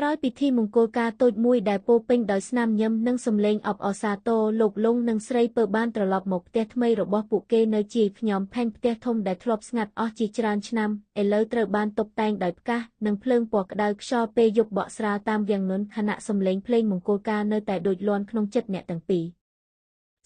ក្រោយពិធីមង្គលការតូចមួយដែលពោពេញដោយស្នាមញញឹមនិងសំឡេងអបអរសាទរលោកលងនិងស្រីពើបានត្រឡប់មកផ្ទះថ្មីរបស់ពួកគេនៅជាយភ្នំផែនផ្ទះធំដែលធ្លាប់ស្ងាត់អស់ជាច្រើនឆ្នាំឥឡូវត្រូវបានតុបតែងដោយផ្កាសនិងភ្លើងពណ៌ក្តៅខ្យល់ពេលយប់បក់ស្រាលតាមវាំងនន់ខណៈសំឡេងភ្លេងមង្គលការនៅតែដូចលាន់ក្នុងចិត្តអ្នកទាំងពីរ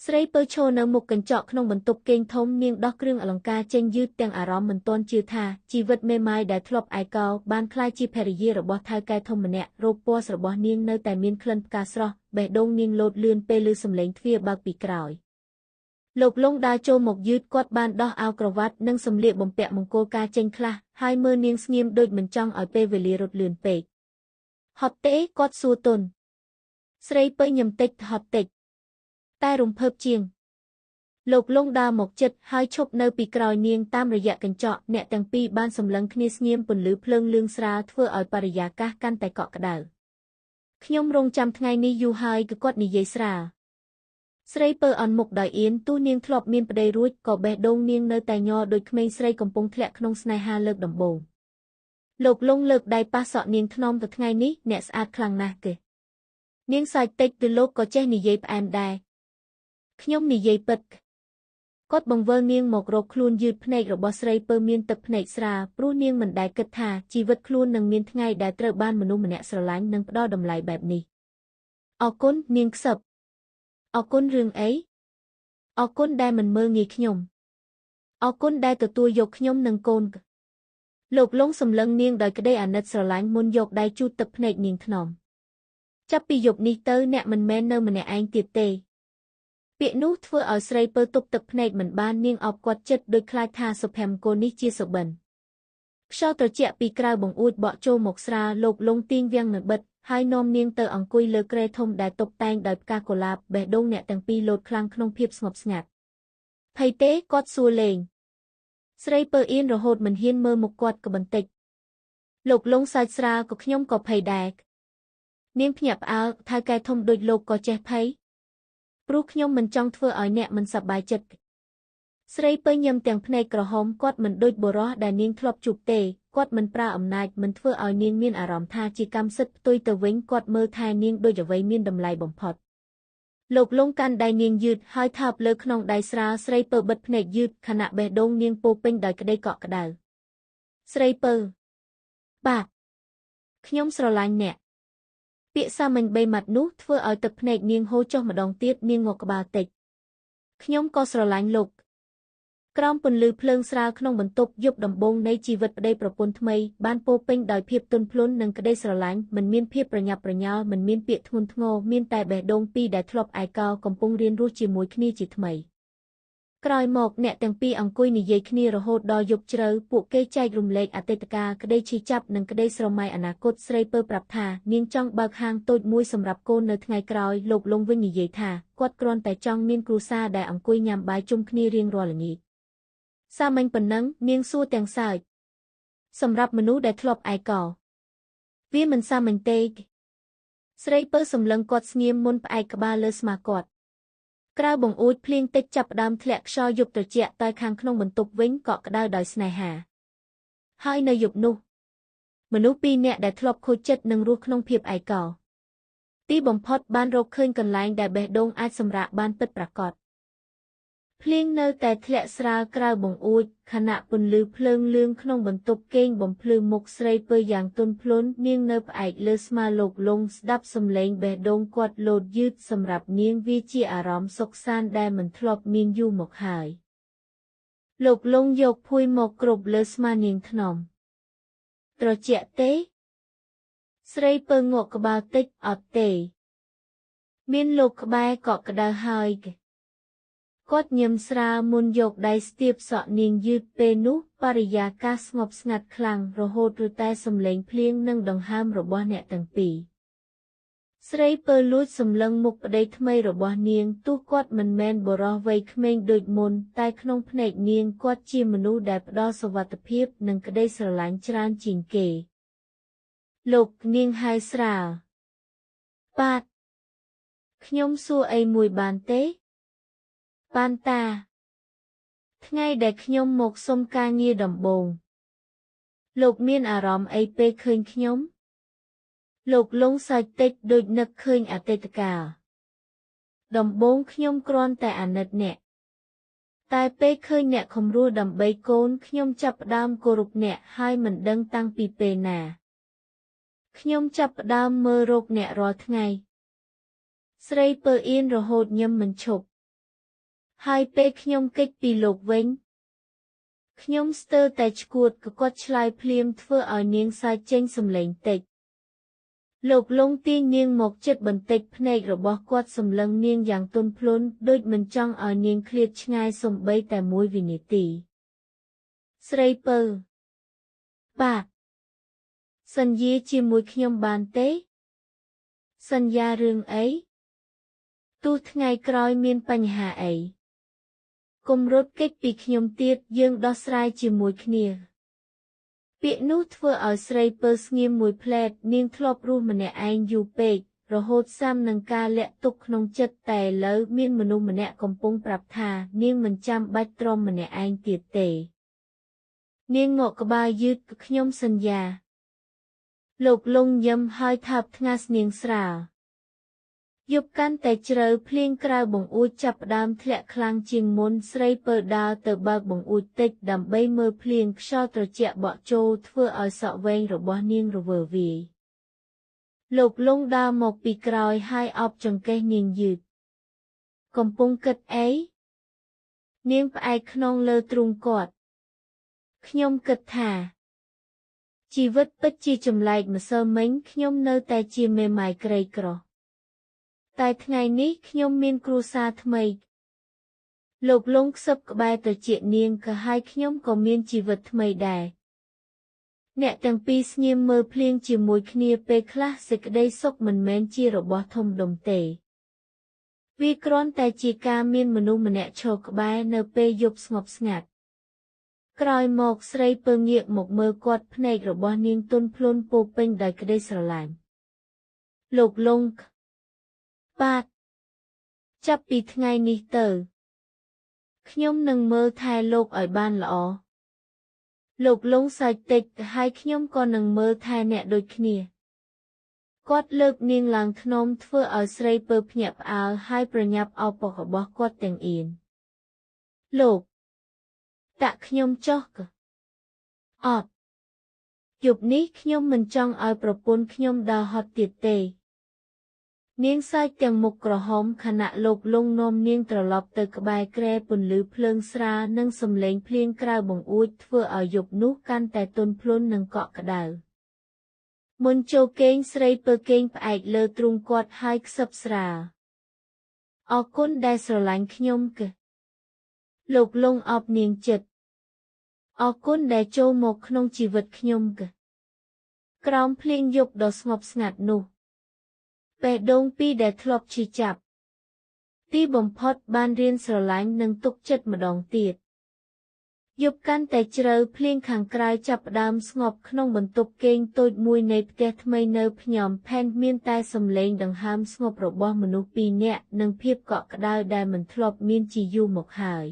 ស្រីពើឈរនៅមុខកញ្ចក់ក្នុងបន្ទប់គេងធំនាងដោះគ្រឿងអលង្ការចេញយឺតទាំងអារម្មណ៍មិនទាន់ជឿថាជីវិតមេម៉ាយដែលធ្លាប់ឯកោបានក្លាយជាភរិយារបស់ថៅកែធំម្នាក់រូបពណ៌របស់នាងនៅតែមានក្លិនផ្កាស្រស់បេះដូងនាងលោតលឿនពេលឮសំឡេងទ្វារបើកពីក្រោយលោកលងដើរចូលមកយឺតគាត់បានដោះអាវក្រវ៉ាត់និងសម្លៀកបំពាក់មង្គលការចេញខ្លះហើយមើលនាងស្ងៀមដូចមិនចង់ឲ្យពេលវេលារត់លឿនពេកហត់ទេគាត់សួរទន់ស្រីពើញឹមតិចហត់តិចតែរំភើបជាងលោកលងដើរមកជិតហើយឈប់នៅពីក្រោយនាងតាមរយៈកញ្ចក់អ្នកទាំងពីរបានសម្លឹងគ្នាស្ងៀមពន្លឺភ្លើងលឿងស្រាលធ្វើឲ្យបរិយាកាសកាន់តែកក់ក្ដៅខ្ញុំរងចាំថ្ងៃនេះយូរហើយគឺគាត់និយាយស្រាលស្រីពើអន់មុខដោយអៀនទោះនាងធ្លាប់មានប្តីរួចក៏បេះដូងនាងនៅតែញ័រដូចក្មេងស្រីកំពុងធ្លាក់ក្នុងស្នេហាលើកដំបូងលោកលងលើកដៃប៉ះសក់នាងថ្នមទៅថ្ងៃនេះអ្នកស្អាតខ្លាំងណាស់ទេនាងសើចតិចទៅលោកក៏ចេះនិយាយផ្អែមដែរខ្ញុំនិយាយពិតគាត់បង្វិលនាងមករកខ្លួនយឺតភ្នែករបស់ស្រីពើមានទឹកភ្នែកស្រាលព្រោះនាងមិនដែលគិតថាជីវិតខ្លួននឹងមានថ្ងៃដែលត្រូវបានមនុស្សម្នាក់ស្រឡាញ់និងផ្ដល់តម្លៃបែបនេះអរគុណនាងខ្សឹបអរគុណរឿងអីអរគុណដែលមិនមើលងាយខ្ញុំអរគុណដែលទទួលយកខ្ញុំនិងកូនលោកលងសម្លឹងនាងដោយក្តីអាណិតស្រឡាញ់មុនយកដៃជូតទឹកភ្នែកនាងថ្នមចាប់ពីយប់នេះទៅអ្នកមិនមែននៅម្នាក់ឯងទៀតទេពាក្យនោះធ្វើឲ្យស្រីពើទប់ទឹកភ្នែកមិនបាននាងអោបគាត់ចិត្តដូចខ្លាចថាសុភមង្គលនេះជាសុបិនខ្យល់ត្រជាក់ពីក្រៅបង្អួចបក់ចូលមកស្រាលលោកលងទាញវាំងនឹងបិទហើយនាំនាងទៅអង្គុយលើគ្រែធំដែលតុបតែងដោយផ្កាកុលាបបេះដូងអ្នកទាំងពីរលោតខ្លាំងក្នុងភាពស្ងប់ស្ងាត់ភ័យទេគាត់សួរលេងស្រីពើអៀនរហូតមិនហ៊ានមើលមុខគាត់ក៏បន្តិចលោកលងសើចស្រាលក៏ខ្ញុំក៏ភ័យដែរនាងភ្ញាក់ផ្អើលថៅកែធំដូចលោកក៏ចេះភ័យព្រោះខ្ញុំមិនចង់ធ្វើឲ្យអ្នកមិនសប្បាយចិត្តស្រីពើញឹមទាំងភ្នែកក្រហមគាត់មិនដូចបុរសដែលនាងធ្លាប់ជួបទេគាត់មិនប្រើអំណាចមិនធ្វើឲ្យនាងមានអារម្មណ៍ថាជាកម្មសិទ្ធិផ្ទុយទៅវិញគាត់មើលថែនាងដូចអ្វីមានតម្លៃបំផុតលោកលងកាន់ដៃនាងយឺតហើយថើបលើក្នុងដៃស្រាលស្រីពើបិទភ្នែកយឺតខណៈបេះដូងនាងពោពេញដោយក្តីកក់ក្ដៅស្រីពើបាទខ្ញុំស្រឡាញ់អ្នកពាក្យសាមញ្ញបីម៉ាត់នោះធ្វើឲ្យទឹកភ្នែកនាងហូរចុះម្ដងទៀតនាងងក់ក្បាលតិចខ្ញុំក៏ស្រឡាញ់លោកក្រោមពន្លឺភ្លើងស្រាលក្នុងបន្ទប់យប់ដំបូងនៃជីវិតប្តីប្រពន្ធថ្មីបានពោពេញដោយភាពទន់ភ្លន់និងក្តីស្រឡាញ់មិនមានភាពប្រញាប់ប្រញាល់មិនមានពាក្យធ្ងន់ធ្ងរមានតែបេះដូងពីរដែលធ្លាប់ឯកោកំពុងរៀនរស់ជាមួយគ្នាជាថ្មីក្រោយមកអ្នកទាំងពីរអង្គុយនិយាយគ្នារហូតដល់យប់ជ្រៅពួកគេចែករំលែកអតីតកាលក្តីឈឺចាប់និងក្តីស្រមៃអនាគតស្រីពើប្រាប់ថានាងចង់បើកហាងតូចមួយសម្រាប់កូននៅថ្ងៃក្រោយលោកលងវិញនិយាយថាគាត់គ្រាន់តែចង់មានគ្រួសារដែលអង្គុយញ៉ាំបាយជុំគ្នារៀងរាល់ល្ងាចសាមញ្ញប៉ុណ្ណឹងនាងសួរទាំងសើចសម្រាប់មនុស្សដែលធ្លាប់ឯកោវាមិនសាមញ្ញទេស្រីពើសម្លឹងគាត់ស្ងៀមមុនផ្អែកក្បាលលើស្មាគាត់ក្រៅបង្អួចភ្លៀងតិចចាប់ផ្ដើមធ្លាក់ខ្យល់យប់ត្រជាក់តែខាងក្នុងបន្ទប់វិញកក់ក្ដៅដោយស្នេហាហើយនៅយប់នោះមនុស្សពីរនាក់ដែលធ្លាប់ខូចចិត្តនឹងរស់ក្នុងភាពឯកោទីបំផុតបានរកឃើញកន្លែងដែលបេះដូងអាចសម្រាកបានពិតប្រាកដភ្លៀងនៅតែធ្លាក់ស្រាលក្រៅបង្អួចខណៈពន្លឺភ្លើងលឿងក្នុងបន្ទប់គេងបំភ្លឺមុខស្រីពើយ៉ាងទន់ភ្លន់នាងនៅផ្អែកលើស្មាលោកលងស្ដាប់សំឡេងបេះដូងគាត់លោតយឺតសម្រាប់នាងវាជាអារម្មណ៍សុខសាន្តដែលមិនធ្លាប់មានយូរមកហើយលោកលងយកភួយមកគ្របលើស្មានាងថ្នមត្រជាក់ទេស្រីពើងក់ក្បាលតិចអត់ទេមានលោកក្បែរកក់ក្ដៅហើយគាត់ញឹមស្រាលមុនយកដៃស្ទាបសក់នាងយឺតពេលនោះបរិយាកាសស្ងប់ស្ងាត់ខ្លាំងរហូតឬតែសំឡេងភ្លៀងនិងដង្ហើមរបស់អ្នកទាំងពីរស្រីពើលួចសម្លឹងមុខប្តីថ្មីរបស់នាងទោះគាត់មិនមែនបុរសវ័យក្មេងដូចមុនតែក្នុងភ្នែកនាងគាត់ជាមនុស្សដែលផ្ដល់សុវត្ថិភាពនិងក្តីស្រឡាញ់ច្រើនជាងគេលោកនាងហៅស្រាលបាទខ្ញុំសួរអីមួយបានទេបានតាថ្ងៃដែលខ្ញុំមកសុំការងារដំបូងលោកមានអារម្មណ៍អីពេលឃើញខ្ញុំ លោកលងសើចតិចដូចនឹកឃើញអតីតកាលដំបូងខ្ញុំគ្រាន់តែអាណិតអ្នកតែពេលឃើញអ្នកខំរស់ដើម្បីកូនខ្ញុំចាប់ផ្ដើមគោរពអ្នកហើយមិនដឹងតាំងពីពេលណាខ្ញុំចាប់ផ្ដើមមើលរកអ្នករាល់ថ្ងៃស្រីពើអៀនរហូតញឹមមិនឈប់ហើយពេលខ្ញុំគេចពីលោកវិញខ្ញុំស្ទើរតែឈួតក៏គាត់ឆ្លើយភ្លាមធ្វើឲ្យនាងសើចចេញសំឡេងតិចលោកលងទាញនាងមកជិតបន្តិចភ្នែករបស់គាត់សម្លឹងនាងយ៉ាងទន់ភ្លន់ដូចមិនចង់ឲ្យនាងឃ្លាតឆ្ងាយសូម្បីតែមួយវិនាទីស្រីពើបាទសន្យាជាមួយខ្ញុំបានទេសន្យារឿងអីទោះថ្ងៃក្រោយមានបញ្ហាអីកុំរត់គេចពីខ្ញុំទៀតយើងដោះស្រាយជាមួយគ្នាពាក្យនោះធ្វើឲ្យស្រីពើស្ងៀមមួយផ្លែតនាងធ្លាប់រស់ម្នាក់ឯងយូរពេករហូតសាមនឹងការលាក់ទុកក្នុងចិត្តតែឥឡូវមានមនុស្សម្នាក់កំពុងប្រាប់ថានាងមិនចាំបាច់ទ្រាំម្នាក់ឯងទៀតទេនាងងក់ក្បាលយឺតខ្ញុំសន្យាលោកលងញឹមហើយថាបថ្ងាសនាងស្រាលយប់កាន់តែជ្រៅភ្លៀងក្រៅបង្អួចចាប់ផ្ដើមធ្លាក់ខ្លាំងជាងមុនស្រីពើដើរទៅបើកបង្អួចតិចដើម្បីមើលភ្លៀងខ្យល់ត្រជាក់បក់ចូលធ្វើឲ្យសក់វែងរបស់នាងរវើវាយលោកលងដើរមកពីក្រោយហើយអោបចង្កេះនាងយឺតកំពុងគិតអីនាងផ្អែកខ្នងលើទ្រូងគាត់ខ្ញុំគិតថាជីវិតពិតជាចម្លែកម្សិលមិញខ្ញុំនៅតែជាមេម៉ាយក្រីក្រតែថ្ងៃនេះខ្ញុំមានគ្រួសារថ្មីលោកលងខ្សឹបក្បែរត្រចៀកនាងក៏ហើយខ្ញុំក៏មានជីវិតថ្មីដែរអ្នកទាំងពីរស្ងៀមមើលភ្លៀងជាមួយគ្នាពេលខ្លះសេចក្តីសុខមិនមែនជារបស់ធំដុំទេវាគ្រាន់តែជាការមានមនុស្សម្នាក់ឈរក្បែរនៅពេលយប់ស្ងប់ស្ងាត់ក្រោយមកស្រីពើងាកមកមើលគាត់ភ្នែករបស់នាងទន់ភ្លន់ពោពេញដោយក្តីស្រឡាញ់លោកលងបាទចាប់ពីថ្ងៃនេះទៅខ្ញុំនឹងមើលថែលោកឲ្យបានល្អលោកលងសើចតិចហើយខ្ញុំក៏នឹងមើលថែអ្នកដូចគ្នាគាត់លើកនាងឡើងធ្នមធ្វើឲ្យស្រីពើភ្ញាក់ផ្អើលហើយប្រញាប់ឱបពុករបស់គាត់ទាំងអៀនលោកតាក់ខ្ញុំចុះអត់យប់នេះខ្ញុំមិនចង់ឲ្យប្រពន្ធខ្ញុំដើរហត់ទៀតទេនាងសើចទាំងមុខក្រហមខណៈលោកលងនាំនាងត្រឡប់ទៅក្បែរគ្រែពន្លឺភ្លើងស្រាលនិងសំឡេងភ្លៀងក្រៅបង្អួចធ្វើឲ្យយប់នោះកាន់តែទន់ភ្លន់និងកក់ក្ដៅមុនចូលគេងស្រីពើគេងផ្អែកលើទ្រូងគាត់ហើយខ្សឹបស្រាលអរគុណដែលស្រឡាញ់ខ្ញុំលោកលងអបនាងចិត្តអរគុណដែលចូលមកក្នុងជីវិតខ្ញុំក្រោមភ្លៀងយប់ដ៏ស្ងប់ស្ងាត់នោះបេះដូងពីរដែលធ្លាប់ឈឺចាប់ទីបំផុតបានរៀនស្រឡាញ់និងទុកចិត្តម្ដងទៀតយប់កាន់តែជ្រៅភ្លៀងខាងក្រៅចាប់ផ្ដើមស្ងប់ក្នុងបន្ទប់គេងតូចមួយនៃផ្ទះថ្មីនៅភ្នំផេនមានតែសំឡេងដង្ហើមស្ងប់របស់មនុស្សពីរនាក់និងភាពកក់ក្ដៅដែលមិនធ្លាប់មានជាយូរមកហើយ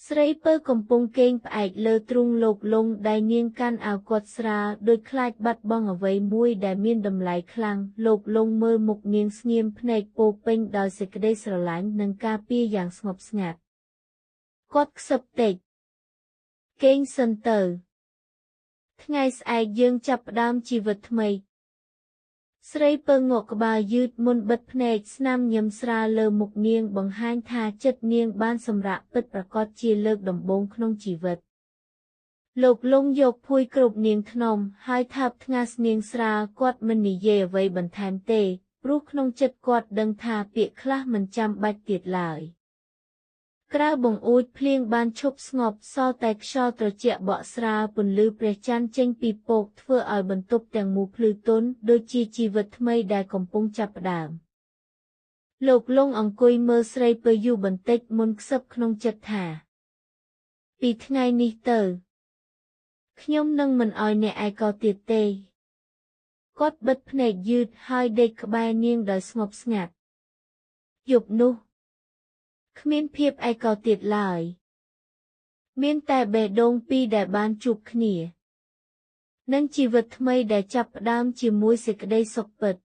ស្រីពើកំពុងគេងផ្អែកលើទ្រូងលោកលងដែលនាងកាន់អាវគាត់ស្រាលដូចខ្លាចបាត់បង់អ្វីមួយដែលមានតម្លៃខ្លាំងលោកលងមើលមុខនាងស្ងៀមភ្នែកពោពេញដោយសេចក្តីស្រឡាញ់និងការពារយ៉ាងស្ងប់ស្ងាត់គាត់ខ្សឹបតិចគេងសិនទៅថ្ងៃស្អែកយើងចាប់ផ្ដើមជីវិតថ្មីស្រីពើងក់ក្បាលយឺតមុនបិទភ្នែកស្នាមញឹមស្រាលលើមុខនាងបង្ហាញថាចិត្តនាងបានសម្រាកពិតប្រាកដជាលើកដំបូងក្នុងជីវិតលោកលងយកភួយគ្រប់នាងថ្នមហើយថាបថ្ងាសនាងស្រាលគាត់មិននិយាយអ្វីបន្ថែមទេព្រោះក្នុងចិត្តគាត់ដឹងថាពាក្យខ្លះមិនចាំបាច់ទៀតឡើយក្រៅបង្អួចភ្លៀងបានឈប់ស្ងប់សល់តែខ្យល់ត្រជាក់បក់ស្រាលពន្លឺព្រះច័ន្ទចេញពីពកធ្វើឲ្យបន្ទប់ទាំងមូលភ្លឺទន់ដូចជាជីវិតថ្មីដែលកំពុងចាប់ផ្ដើមលោកលងអង្គុយមើលស្រីពើយូរបន្តិចមុនខ្សឹបក្នុងចិត្តថាពីថ្ងៃនេះទៅខ្ញុំនឹងមិនឲ្យអ្នកឯកោទៀតទេគាត់បិទភ្នែកយឺតហើយដេកក្បែរនាងដោយស្ងប់ស្ងាត់យប់នោះគ្មានភាពឯកោទៀតឡើយមានតែបេះដូងពីរដែលបានជួបគ្នា និងជីវិតថ្មីដែលចាប់ផ្ដើមជាមួយសេចក្ដីសុខពិត